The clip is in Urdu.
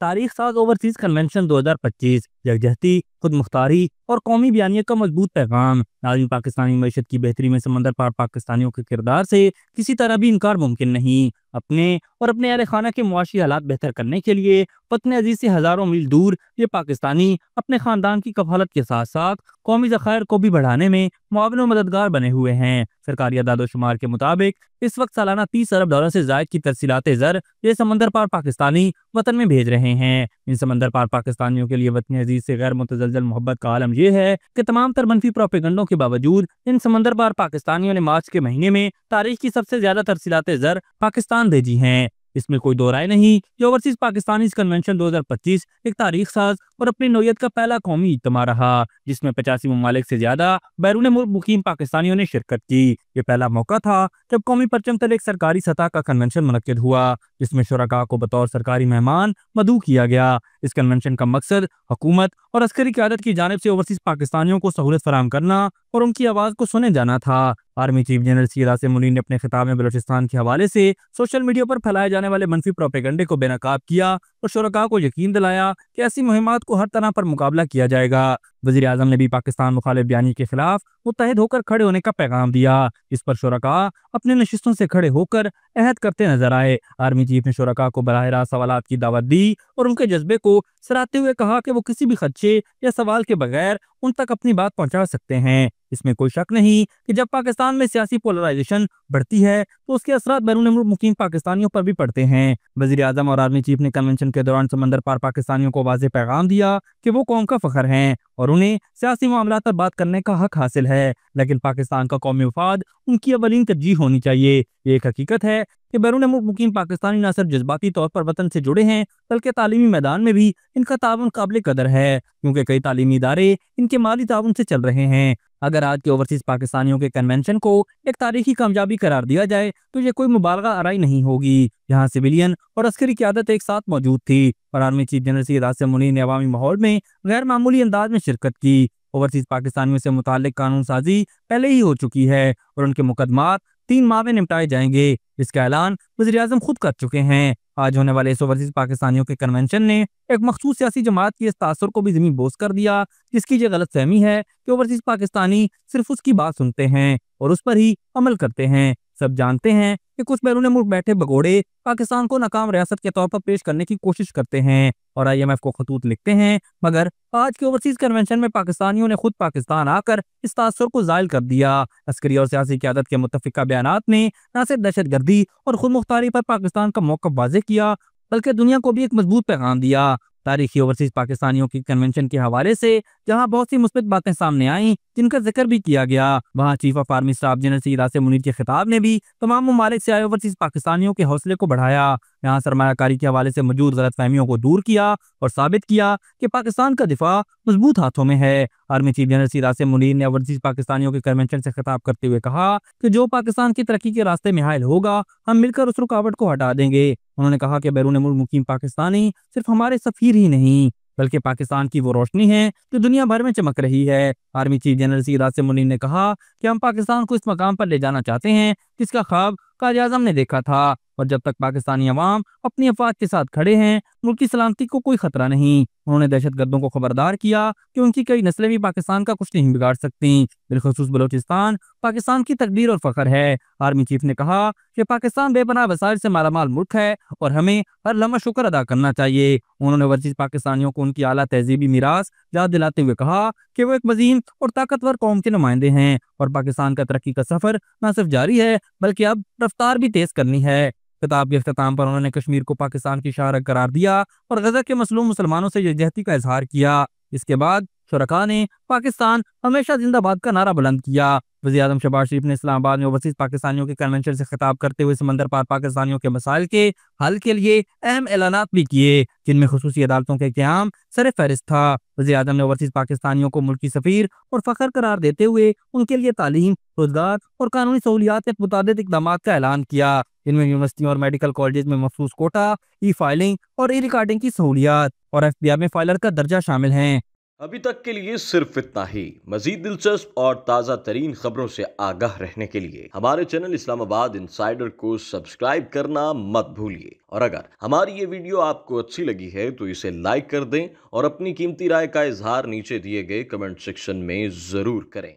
تاریخ ساز اوورسیز کنونشن 2025 یکجہتی، خود مختاری اور قومی بیانیت کا مضبوط پیغام۔ ناظرین، پاکستانی معیشت کی بہتری میں سمندر پار پاکستانیوں کے کردار سے کسی طرح بھی انکار ممکن نہیں۔ اپنے اور اپنے اہل خانہ کے معاشی حالات بہتر کرنے کے لیے وطن عزیز سے ہزاروں میل دور یہ پاکستانی اپنے خاندان کی کفالت کے ساتھ ساتھ قومی ذخائر کو بھی بڑھانے میں معاون و مددگار بنے ہوئے ہیں۔ سرکاری اعداد و شمار کے مطابق اس وقت سالانہ 30 ارب ڈالر سے زائد کی ترسیلات زر یہ سمندر پار پاکستانی وطن میں بھیج رہے ہیں۔ ان سمندر پار پاکستانیوں کے لیے وطن عزیز سے غیر متزلزل محبت کا عالم یہ ہے کہ تمام تر منفی پروپیگنڈوں کے باوجود ان سمندر پار پاکستانیوں نے مارچ کے مہینے میں تاریخ کی سب سے زیادہ ترسیلات زر پاکستان بھیجی ہیں۔ اس میں کوئی دو رائے نہیں کہ اوورسیز پاکستانیز کنونشن 2025 ایک تاریخ ساز اور اپنی نوعیت کا پہلا قومی اجتماع رہا جس میں 85 ممالک سے زیادہ بیرون ملک مقیم پاکستانیوں نے شرکت کی۔ یہ پہلا موقع تھا جب قومی پرچم تلے ایک سرکاری سطح کا کنونشن منعقد ہوا جس میں شرکاء کو بطور سرکاری مہمان مدعو کیا گیا۔ اس کنونشن کا مقصد حکومت اور عسکری قیادت کی جانب سے اوورسیز پاکستانیوں کو سہولت فراہم کرنا اور ان کی آواز کو سنے جانا تھا۔ Army chief general Syed Asim Munir نے اپنے خطاب میں بلوچستان کے حوالے سے سوشل میڈیا پر پھیلائے جانے والے منفی پروپیگنڈے کو بے نقاب کیا اور شرکاء کو یقین دلایا کہ ایسی مہمات کو ہر طرح پر مقابلہ کیا جائے گا۔ وزیر اعظم نے بھی پاکستان مخالف بیانی کے خلاف متحد ہو کر کھڑے ہونے کا پیغام دیا۔ اس پر شرکاء اپنے نشستوں سے کھڑے ہو کر عہد کرتے نظر آئے۔ آرمی چیف نے شرکاء کو براہ راست سوالات کی دعوت دی اور ان کے جذبے کو سراہتے ہوئے کہا کہ وہ کسی بھی خدشے یا سوال کے بغیر ان تک اپنی بات پہنچا سکتے ہیں۔ اس میں کوئی شک نہیں کہ جب پاکستان میں سیاسی پولرائزیشن بڑھتی ہے تو اس کے اثرات بیرون ملک مقیم پاکستانیوں پر بھی پڑتے ہیں۔ وزیر اعظم اور آرمی چیف نے کنونشن کے دوران سمندر پار پاکستانیوں کو واضح پیغام دیا کہ وہ قوم کا فخر ہیں اور انہیں سیاسی معاملات پر بات کرنے کا حق حاصل ہے، لیکن پاکستان کا قومی مفاد ان کی اولین ترجیح ہونی چاہیے۔ یہ ایک حقیقت ہے کہ بیرون ملک مقیم پاکستانی نہ صرف جذباتی طور پر وطن سے جڑے ہیں بلکہ تعلیمی میدان میں بھی ان کا تعاون قابل قدر ہے کیونکہ کئی تعلیمی ادارے ان کے مالی تعاون سے چل رہے ہیں۔ اگر آج کے اوورسیز پاکستانیوں کے کنونشن کو ایک تاریخی کامیابی قرار دیا جائے تو یہ کوئی مبالغہ آرائی نہیں ہوگی۔ یہاں سویلین اور عسکری قیادت ایک ساتھ موجود تھی اور army chief general Syed Asim Munir نے عوامی ماحول میں غیر معمولی انداز میں شرکت کی۔ اوورسیز پاکستانیوں سے متعلق قانون سازی پہلے ہی ہو چکی ہے اور ان کے مقدمات 3 ماہ میں نمٹائے جائیں گے۔ اس کا اعلان وزیر اعظم خود کر چکے ہیں۔ آج ہونے والے اس اوورسیز پاکستانیوں کے کنونشن نے ایک مخصوص سیاسی جماعت کی اس تاثر کو بھی زمین بوس کر دیا جس کی یہ غلط فہمی ہے کہ اوورسیز پاکستانی صرف اس کی بات سنتے ہیں اور اس پر ہی عمل کرتے ہیں۔ سب جانتے ہیں کہ کچھ بیرون ملک بیٹھے بگوڑے پاکستان کو ناکام ریاست کے طور پر پیش کرنے کی کوشش کرتے ہیں اور IMF کو خطوط لکھتے ہیں، مگر آج کے اوورسیز کنونشن میں پاکستانیوں نے خود پاکستان آ کر اس تاثر کو زائل کر دیا۔ عسکری اور سیاسی قیادت کے متفقہ بیانات نے نہ صرف دہشت گردی اور خود مختاری پر پاکستان کا موقف واضح کیا بلکہ دنیا کو بھی ایک مضبوط پیغام دیا۔ تاریخی اوورسیز پاکستانیوں کی کنونشن کے حوالے سے جہاں بہت سی مثبت باتیں سامنے آئیں جن کا ذکر بھی کیا گیا، وہاں chief of army staff general Syed Asim Munir کے خطاب نے بھی تمام ممالک سے آئے اوورسیز پاکستانیوں کے حوصلے کو بڑھایا۔ یہاں سرمایہ کاری کے حوالے سے موجود غلط فہمیوں کو دور کیا اور ثابت کیا کہ پاکستان کا دفاع مضبوط ہاتھوں میں ہے۔ Army chief general Syed Asim Munir نے اوورسیز پاکستانیوں کے کنونشن سے خطاب کرتے ہوئے کہا کہ جو پاکستان کی ترقی کے راستے میں حائل ہوگا ہم مل کر اس رکاوٹ کو ہٹا دیں گے۔ انہوں نے کہا کہ بیرون ملک مقیم پاکستانی صرف ہمارے سفیر ہی نہیں بلکہ پاکستان کی وہ روشنی ہے جو دنیا بھر میں چمک رہی ہے۔ Army chief general Syed Asim Munir نے کہا کہ ہم پاکستان کو اس مقام پر لے جانا چاہتے ہیں جس کا خواب قائد اعظم نے دیکھا تھا اور جب تک پاکستانی عوام اپنی افواج کے ساتھ کھڑے ہیں ملک کی سلامتی کو کوئی خطرہ نہیں۔ انہوں نے دہشت گردوں کو خبردار کیا کہ ان کی کئی نسلیں بھی پاکستان کا کچھ نہیں بگاڑ سکتی، بالخصوص بلوچستان پاکستان کی تقدیر اور فخر ہے۔ آرمی چیف نے کہا کہ پاکستان بے پناہ وسائل سے مالا مال ملک ہے اور ہمیں ہر لمحہ شکر ادا کرنا چاہیے۔ انہوں نے اوورسیز پاکستانیوں کو ان کی اعلیٰ تہذیبی میراث یاد دلاتے ہوئے کہا کہ وہ ایک عظیم اور طاقتور قوم کے نمائندے ہیں اور پاکستان کا ترقی کا سفر نہ صرف جاری ہے بلکہ اب رفتار بھی تیز کرنی ہے۔ خطاب کے اختتام پر انہوں نے کشمیر کو پاکستان کی شاہراہ قرار دیا اور غزہ کے مظلوم مسلمانوں سے یکجہتی کا اظہار کیا۔ اس کے بعد شرکاء نے پاکستان ہمیشہ زندہ باد کا نعرہ بلند کیا۔ وزیر اعظم شہباز شریف نے اسلام آباد میں اوورسیز پاکستانیوں کے کنونشن سے خطاب کرتے ہوئے سمندر پار پاکستانیوں کے مسائل کے حل کے لیے اہم اعلانات بھی کیے جن میں خصوصی عدالتوں کے قیام سر فہرست تھا۔ وزیر اعظم نے اوورسیز پاکستانیوں کو ملکی سفیر اور فخر قرار دیتے ہوئے ان کے لیے تعلیم، روزگار اور قانونی سہولیات کے متعدد اقدامات کا اعلان کیا۔ ان میں یونیورسٹیوں اور میڈیکل کالجز میں مخصوص کوٹا، ای فائلنگ اور ای ریکارڈنگ کی سہولیات اور FBI میں فائلر کا درجہ شامل ہیں۔ ابھی تک کے لیے صرف اتنا ہی۔ مزید دلچسپ اور تازہ ترین خبروں سے آگاہ رہنے کے لیے ہمارے چینل اسلام آباد انسائیڈر کو سبسکرائب کرنا مت بھولیے، اور اگر ہماری یہ ویڈیو آپ کو اچھی لگی ہے تو اسے لائک کر دیں اور اپنی قیمتی رائے کا اظہار نیچے دیے گئے کمنٹ سیکشن میں ضرور کریں۔